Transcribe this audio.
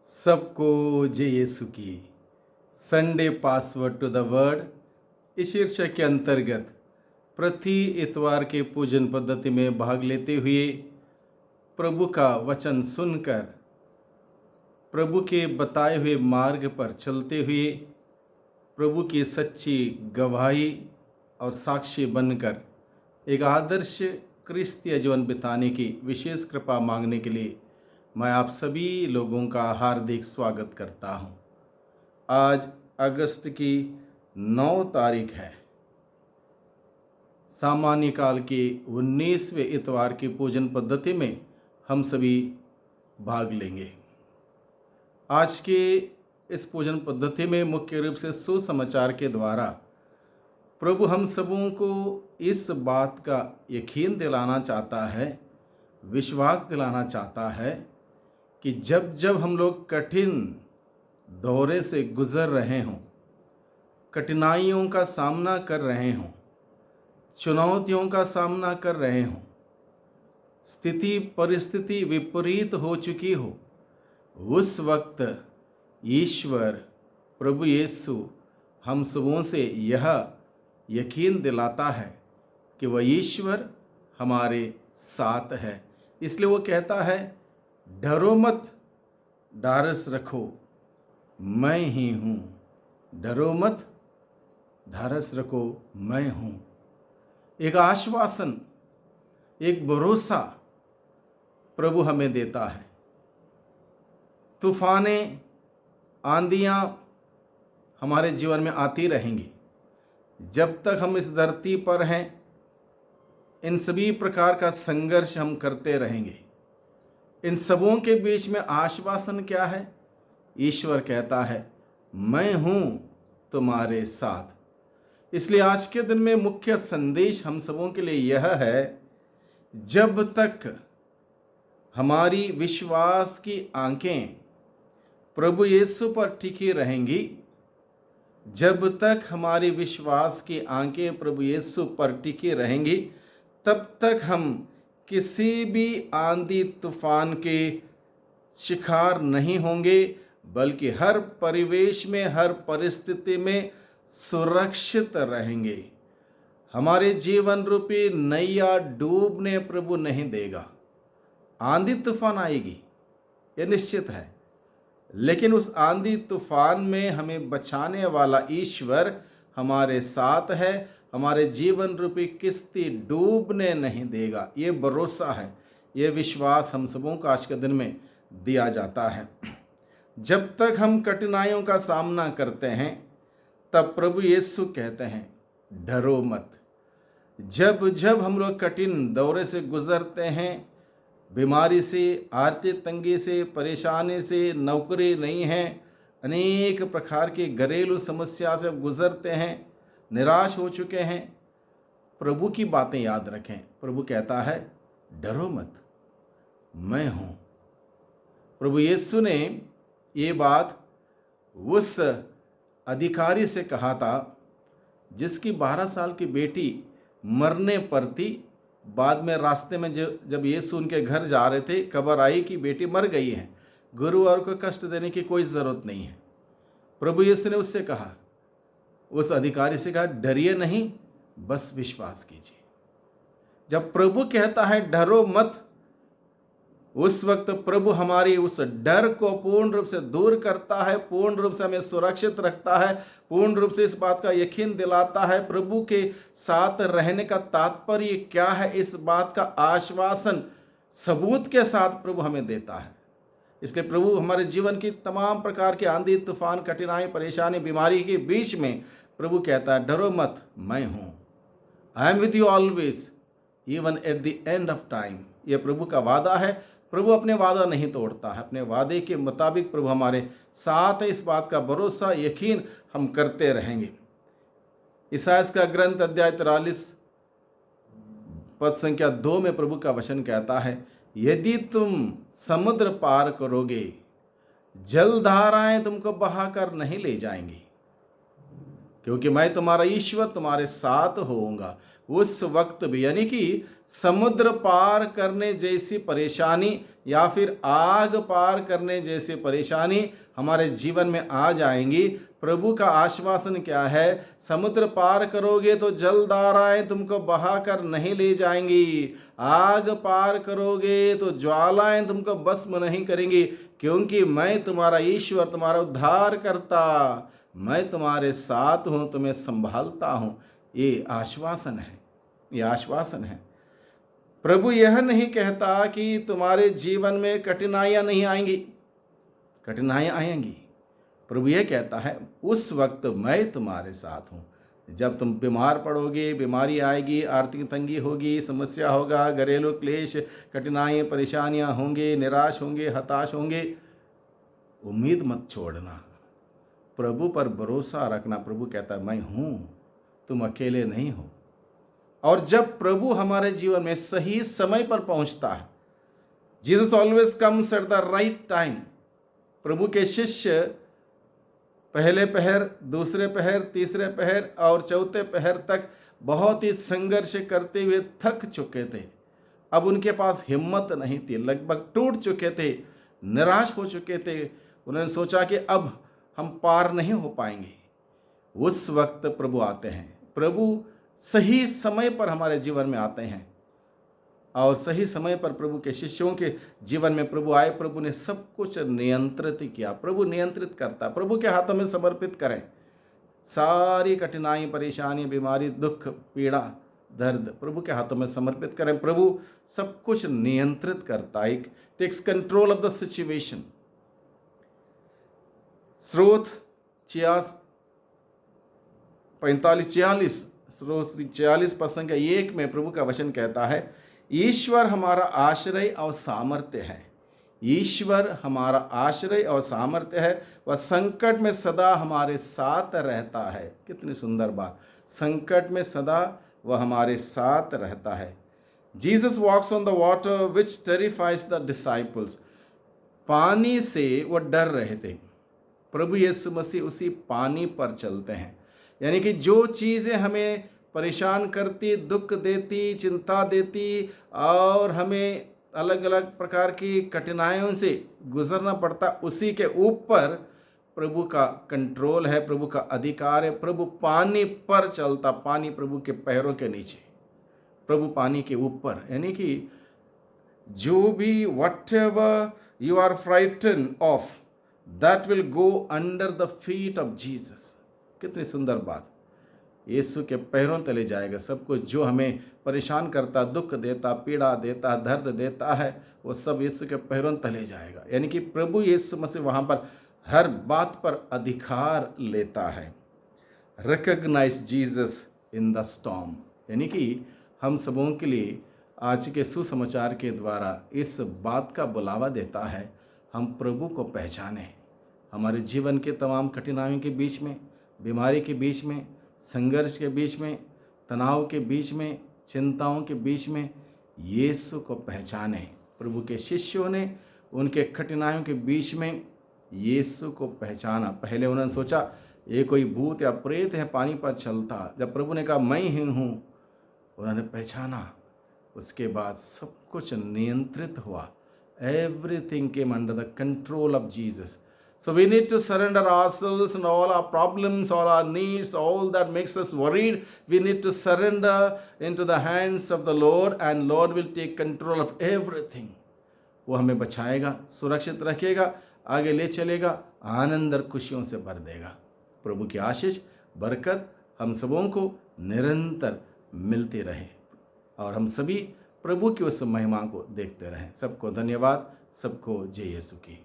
सबको जय यीशु की Sunday password to the word इस शीर्षक के अंतर्गत प्रति इतवार के पूजन पद्धति में भाग लेते हुए प्रभु का वचन सुनकर प्रभु के बताए हुए मार्ग पर चलते हुए प्रभु की सच्ची गवाही और साक्षी बनकर एक आदर्श क्रिस्तीय जीवन बिताने की विशेष कृपा मांगने के लिए मैं आप सभी लोगों का हार्दिक स्वागत करता हूं। आज अगस्त की 9 तारीख है। सामान्य काल के 19वें इतवार की पूजन पद्धति में हम सभी भाग लेंगे। आज के इस पूजन पद्धति में मुख्य रूप से सुसमाचार के द्वारा प्रभु हम सबों को इस बात का यकीन दिलाना चाहता है, विश्वास दिलाना चाहता है कि जब जब हम लोग कठिन दौरे से गुजर रहे हों, कठिनाइयों का सामना कर रहे हों, चुनौतियों का सामना कर रहे हों, स्थिति परिस्थिति विपरीत हो चुकी हो, उस वक्त ईश्वर प्रभु यीशु हम सबों से यह यकीन दिलाता है कि वह ईश्वर हमारे साथ है। इसलिए वो कहता है, डरो मत, ढारस रखो, मैं ही हूँ। डरो मत, ढारस रखो, मैं हूँ। एक आश्वासन, एक भरोसा प्रभु हमें देता है। तूफानें, आंधियाँ हमारे जीवन में आती रहेंगी। जब तक हम इस धरती पर हैं, इन सभी प्रकार का संघर्ष हम करते रहेंगे। इन सबों के बीच में आश्वासन क्या है? ईश्वर कहता है, मैं हूँ तुम्हारे साथ। इसलिए आज के दिन में मुख्य संदेश हम सबों के लिए यह है, जब तक हमारी विश्वास की आंखें प्रभु यीशु पर टिकी रहेंगी, जब तक हमारी विश्वास की आंखें प्रभु यीशु पर टिकी रहेंगी, तब तक हम किसी भी आंधी तूफान के शिकार नहीं होंगे, बल्कि हर परिवेश में, हर परिस्थिति में सुरक्षित रहेंगे। हमारे जीवन रूपी नैया डूबने प्रभु नहीं देगा। आंधी तूफान आएगी, यह निश्चित है, लेकिन उस आंधी तूफान में हमें बचाने वाला ईश्वर हमारे साथ है। हमारे जीवन रूपी किश्ती डूबने नहीं देगा। ये भरोसा है, ये विश्वास हम सबों को आज के दिन में दिया जाता है। जब तक हम कठिनाइयों का सामना करते हैं, तब प्रभु यीशु कहते हैं, डरो मत। जब जब हम लोग कठिन दौरे से गुजरते हैं, बीमारी से, आर्थिक तंगी से, परेशानी से, नौकरी नहीं है, अनेक प्रकार की घरेलू समस्या से गुजरते हैं, निराश हो चुके हैं, प्रभु की बातें याद रखें। प्रभु कहता है, डरो मत, मैं हूँ। प्रभु यीशु ने ये बात उस अधिकारी से कहा था जिसकी 12 साल की बेटी मरने पर थी। बाद में रास्ते में जब यीशु उनके घर जा रहे थे, खबर आई कि बेटी मर गई है। गुरुवार को कष्ट देने की कोई ज़रूरत नहीं है। प्रभु यीशु ने उससे कहा, उस अधिकारी से कहा, डरिए नहीं, बस विश्वास कीजिए। जब प्रभु कहता है डरो मत, उस वक्त प्रभु हमारी उस डर को पूर्ण रूप से दूर करता है, पूर्ण रूप से हमें सुरक्षित रखता है, पूर्ण रूप से इस बात का यकीन दिलाता है। प्रभु के साथ रहने का तात्पर्य क्या है, इस बात का आश्वासन सबूत के साथ प्रभु हमें देता है। इसलिए प्रभु हमारे जीवन की तमाम प्रकार के आंधी तूफान, कठिनाई, परेशानी, बीमारी के बीच में प्रभु कहता है, डरो मत, मैं हूँ। I am with you always, even at the end of time. यह प्रभु का वादा है। प्रभु अपने वादा नहीं तोड़ता है। अपने वादे के मुताबिक प्रभु हमारे साथ है। इस बात का भरोसा, यकीन हम करते रहेंगे। ईसायाह का ग्रंथ अध्याय 43 पद संख्या 2 में प्रभु का वचन कहता है, यदि तुम समुद्र पार करोगे, जलधाराएं तुमको बहाकर नहीं ले जाएंगी। क्योंकि मैं तुम्हारा ईश्वर तुम्हारे साथ होऊंगा। उस वक्त भी, यानी कि समुद्र पार करने जैसी परेशानी या फिर आग पार करने जैसी परेशानी हमारे जीवन में आ जाएंगी। प्रभु का आश्वासन क्या है? समुद्र पार करोगे तो जलधाराएं तुमको बहा कर नहीं ले जाएंगी, आग पार करोगे तो ज्वालाएं तुमको भस्म नहीं करेंगी, क्योंकि मैं तुम्हारा ईश्वर, तुम्हारा उद्धार करता, मैं तुम्हारे साथ हूँ, तुम्हें संभालता हूँ। ये आश्वासन है, ये आश्वासन है। प्रभु यह नहीं कहता कि तुम्हारे जीवन में कठिनाइयाँ नहीं आएंगी, कठिनाइयाँ आएंगी। प्रभु यह कहता है उस वक्त मैं तुम्हारे साथ हूँ। जब तुम बीमार पड़ोगे, बीमारी आएगी, आर्थिक तंगी होगी, समस्या होगा, घरेलू क्लेश, कठिनाइयाँ, परेशानियाँ होंगे, निराश होंगे, हताश होंगे, उम्मीद मत छोड़ना, प्रभु पर भरोसा रखना। प्रभु कहता है मैं हूँ, तुम अकेले नहीं हो। और जब प्रभु हमारे जीवन में सही समय पर पहुंचता है, Jesus always comes at the right time. प्रभु के शिष्य पहले पहर, दूसरे पहर, तीसरे पहर और चौथे पहर तक बहुत ही संघर्ष करते हुए थक चुके थे। अब उनके पास हिम्मत नहीं थी, लगभग टूट चुके थे, निराश हो चुके थे। उन्होंने सोचा कि अब हम पार नहीं हो पाएंगे। उस वक्त प्रभु आते हैं। प्रभु सही समय पर हमारे जीवन में आते हैं और सही समय पर प्रभु के शिष्यों के जीवन में प्रभु आए। प्रभु ने सब कुछ नियंत्रित किया। प्रभु नियंत्रित करता। प्रभु के हाथों में समर्पित करें सारी कठिनाई, परेशानी, बीमारी, दुख, पीड़ा, दर्द प्रभु के हाथों में समर्पित करें। प्रभु सब कुछ नियंत्रित करता है, takes control of the situation. स्रोत 45-46 स्रोत 46 प्रसंग 1 में प्रभु का वचन कहता है, ईश्वर हमारा आश्रय और सामर्थ्य है। ईश्वर हमारा आश्रय और सामर्थ्य है, वह संकट में सदा हमारे साथ रहता है। कितनी सुंदर बात, संकट में सदा वह हमारे साथ रहता है। Jesus walks on the water which terrifies the disciples. पानी से वह डर रहे थे। प्रभु यीशु मसीह उसी पानी पर चलते हैं। यानी कि जो चीज़ें हमें परेशान करती, दुख देती, चिंता देती और हमें अलग अलग प्रकार की कठिनाइयों से गुजरना पड़ता, उसी के ऊपर प्रभु का कंट्रोल है, प्रभु का अधिकार है। प्रभु पानी पर चलता, पानी प्रभु के पैरों के नीचे, प्रभु पानी के ऊपर। यानी कि जो भी whatever you are frightened of, that will go under the feet of Jesus। कितनी सुंदर बात, यीशु के पैरों तले जाएगा सब कुछ। जो हमें परेशान करता, दुख देता, पीड़ा देता, दर्द देता है, वो सब यीशु के पैरों तले जाएगा। यानी कि प्रभु यीशु मसीह वहाँ पर हर बात पर अधिकार लेता है। Recognize Jesus in the storm. यानी कि हम सबों के लिए आज के सुसमाचार के द्वारा इस बात का बुलावा देता है, हम प्रभु को पहचानें। हमारे जीवन के तमाम कठिनाइयों के बीच में, बीमारी के बीच में, संघर्ष के बीच में, तनाव के बीच में, चिंताओं के बीच में यीशु को पहचानें। प्रभु के शिष्यों ने उनके कठिनाइयों के बीच में यीशु को पहचाना। पहले उन्होंने सोचा ये कोई भूत या प्रेत है पानी पर चलता। जब प्रभु ने कहा मैं ही हूँ, उन्होंने पहचाना। उसके बाद सब कुछ नियंत्रित हुआ। Everything came under the control of Jesus. So we need to surrender ourselves and all our problems, all our needs, all that makes us worried. We need to surrender into the hands of the Lord, and Lord will take control of everything. वो हमें बचाएगा, सुरक्षित रखेगा, आगे ले चलेगा, आनंद और खुशियों से भर देगा। प्रभु की आशीष, बरकत हम सबों को निरंतर मिलती रहे और हम सभी प्रभु की उस महिमा को देखते रहें। सबको धन्यवाद, सबको जय यीशु की।